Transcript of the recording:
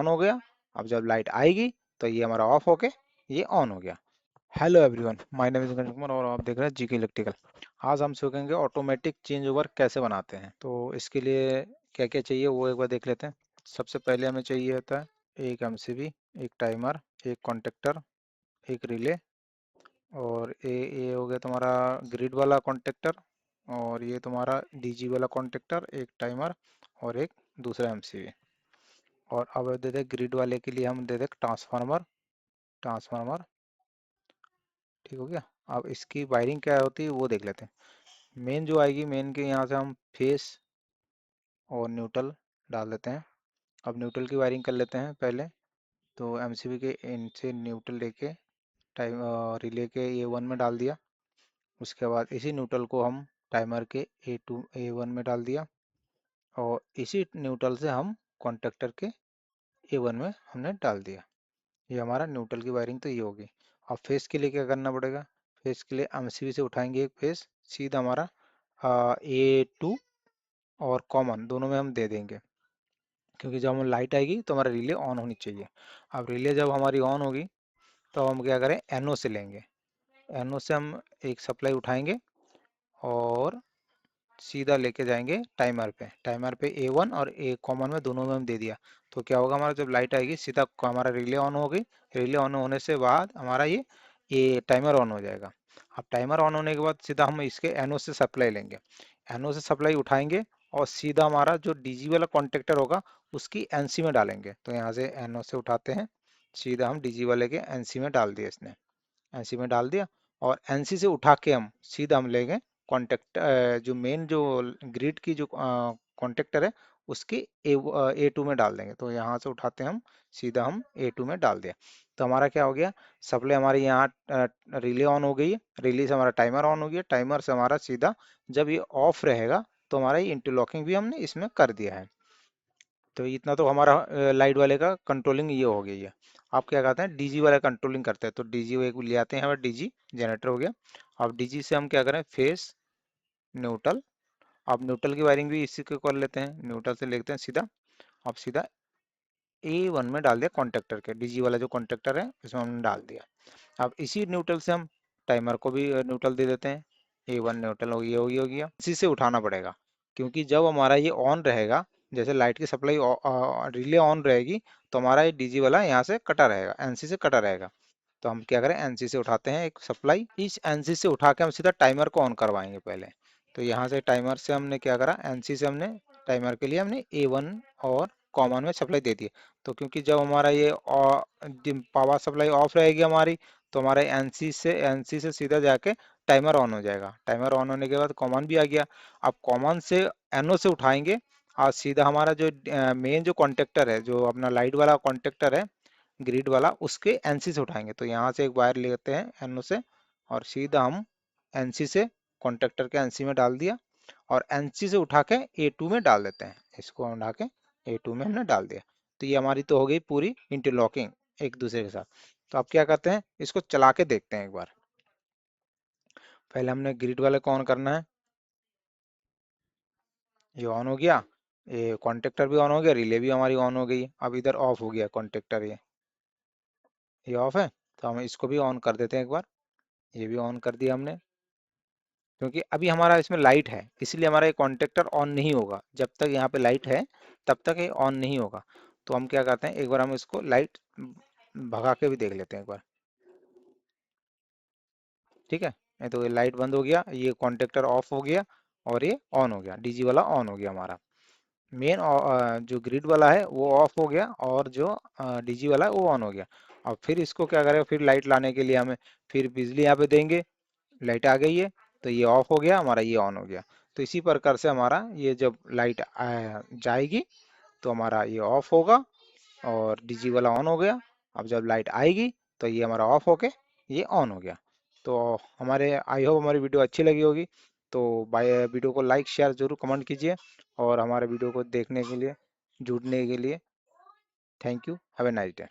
On हो गया। अब जब लाइट आएगी तो ये हमारा ऑफ होके ये ऑन हो गया। Hello everyone, my name is Ganesh Kumar और आप देख रहे हैं जीके इलेक्ट्रिकल। आज हम सीखेंगे ऑटोमेटिक चेंज ओवर कैसे बनाते हैं। तो इसके लिए क्या क्या चाहिए वो एक बार देख लेते हैं। सबसे पहले हमें चाहिए होता है एक एमसीबी, एक टाइमर, एक कॉन्टेक्टर, एक रिले, और ये हो गया तुम्हारा ग्रिड वाला कॉन्टेक्टर, और ये तुम्हारा डीजी वाला कॉन्टेक्टर, एक टाइमर और एक दूसरा एमसीबी। और अब दे दे ग्रिड वाले के लिए हम दे दे ट्रांसफार्मर। ट्रांसफार्मर ठीक हो गया। अब इसकी वायरिंग क्या होती है वो देख लेते हैं। मेन जो आएगी, मेन के यहाँ से हम फेस और न्यूट्रल डाल देते हैं। अब न्यूट्रल की वायरिंग कर लेते हैं पहले। तो एमसीबी के इन से न्यूट्रल लेके टाइम रिले के A1 में डाल दिया। उसके बाद इसी न्यूट्रल को हम टाइमर के A2 A1 में डाल दिया, और इसी न्यूट्रल से हम कॉन्टेक्टर के A1 में हमने डाल दिया। ये हमारा न्यूट्रल की वायरिंग तो ये होगी। अब फेस के लिए क्या करना पड़ेगा? फेस के लिए एमसीबी से उठाएंगे एक फेस, सीधा हमारा A2 और कॉमन दोनों में हम दे देंगे, क्योंकि जब हम लाइट आएगी तो हमारा रिले ऑन होनी चाहिए। अब रिले जब हमारी ऑन होगी तो हम क्या करें, NO से लेंगे। NO से हम एक सप्लाई उठाएंगे और सीधा लेके जाएंगे टाइमर पे। टाइमर पे A1 और A कॉमन में दोनों में हम दे दिया। तो क्या होगा, हमारा जब लाइट आएगी सीधा हमारा रिले ऑन होगी। रिले ऑन होने से बाद हमारा ये टाइमर ऑन हो जाएगा। अब टाइमर ऑन होने के बाद सीधा हम इसके NO से सप्लाई लेंगे। NO से सप्लाई उठाएंगे और सीधा हमारा जो डीजी वाला कॉन्टेक्टर होगा उसकी NC में डालेंगे। तो यहाँ से NO से उठाते हैं, सीधा हम डीजी वाले के NC में डाल दिया। इसने NC में डाल दिया और NC से उठा के हम सीधा हम लेंगे कॉन्टेक्ट, जो मेन जो ग्रिड की जो कॉन्टेक्टर है उसके A2 में डाल देंगे। तो यहाँ से उठाते हैं हम, सीधा हम A2 में डाल दिया। तो हमारा क्या हो गया, सप्लाई हमारी यहाँ रिले ऑन हो गई है, रिले से हमारा टाइमर ऑन हो गया, टाइमर से हमारा सीधा जब ये ऑफ रहेगा तो हमारा ये इंटरलॉकिंग भी हमने इसमें कर दिया है। तो इतना तो हमारा लाइट वाले का कंट्रोलिंग ये हो गई है। आप क्या कहते हैं, डीजी वाला कंट्रोलिंग करते हैं। तो डीजी एक ले आते हैं, हमारा डीजी जनरेटर हो गया। अब डीजी से हम क्या करें, फेस, न्यूट्रल। अब न्यूट्रल की वायरिंग भी इसी को कर लेते हैं, न्यूट्रल से लेते हैं सीधा। अब सीधा A1 में डाल दिया कॉन्टेक्टर के, डीजी वाला जो कॉन्टेक्टर है इसमें हमने डाल दिया। अब इसी न्यूट्रल से हम टाइमर को भी न्यूट्रल दे देते हैं। A1 न्यूट्रल हो गया। इसी से उठाना पड़ेगा, क्योंकि जब हमारा ये ऑन रहेगा, जैसे लाइट की सप्लाई रिले ऑन रहेगी तो हमारा ये डीजी वाला यहाँ से कटा रहेगा, NC से कटा रहेगा। तो हम क्या करें, NC से उठाते हैं एक सप्लाई। इस NC से उठा के हम सीधा टाइमर को ऑन करवाएंगे पहले। तो यहाँ से टाइमर से हमने क्या करा, NC से हमने टाइमर के लिए हमने A1 और कॉमन में सप्लाई दे दी। तो क्योंकि जब हमारा ये पावर सप्लाई ऑफ रहेगी हमारी, तो हमारे NC से सीधा जाके टाइमर ऑन हो जाएगा। टाइमर ऑन होने के बाद कॉमन भी आ गया। अब कॉमन से NO से उठाएंगे और सीधा हमारा जो मेन जो कॉन्टेक्टर है, जो अपना लाइट वाला कॉन्टेक्टर है ग्रिड वाला, उसके NC से उठाएंगे। तो यहाँ से एक वायर लेते हैं NO से, और सीधा हम NC से कॉन्टेक्टर के NC में डाल दिया, और NC से उठा के A2 में डाल देते हैं। इसको उठा के A2 में हमने डाल दिया। तो ये हमारी तो हो गई पूरी इंटरलॉकिंग एक दूसरे के साथ। तो अब क्या करते हैं, इसको चला के देखते हैं एक बार। पहले हमने ग्रिड वाले को ऑन करना है। ये ऑन हो गया, ये कॉन्टेक्टर भी ऑन हो गया, रिले भी हमारी ऑन हो गई। अब इधर ऑफ हो गया कॉन्टेक्टर, ये ऑफ है। तो हम इसको भी ऑन कर देते हैं एक बार। ये भी ऑन कर दिया हमने, क्योंकि अभी हमारा इसमें लाइट है, इसलिए हमारा ये कॉन्टेक्टर ऑन नहीं होगा। जब तक यहाँ पे लाइट है तब तक ये ऑन नहीं होगा। तो हम क्या करते हैं, एक बार हम इसको लाइट भगा के भी देख लेते हैं एक बार। ठीक है, ये तो ये लाइट बंद हो गया, ये कॉन्टेक्टर ऑफ हो गया और ये ऑन हो गया, डीजी वाला ऑन हो गया हमारा। मेन जो ग्रिड वाला है वो ऑफ हो गया, और जो डीजी वाला है वो ऑन हो गया। और फिर इसको क्या करें, फिर लाइट लाने के लिए हमें फिर बिजली यहाँ पे देंगे। लाइट आ गई है तो ये ऑफ हो गया हमारा, ये ऑन हो गया। तो इसी प्रकार से हमारा ये जब लाइट जाएगी तो हमारा ये ऑफ होगा और डीजी वाला ऑन हो गया। अब जब लाइट आएगी तो ये हमारा ऑफ होके ये ऑन हो गया। तो हमारे आई होप हमारी वीडियो अच्छी लगी होगी। तो बाय वीडियो को लाइक शेयर जरूर कमेंट कीजिए, और हमारे वीडियो को देखने के लिए, जुड़ने के लिए thank you. Have a nice day.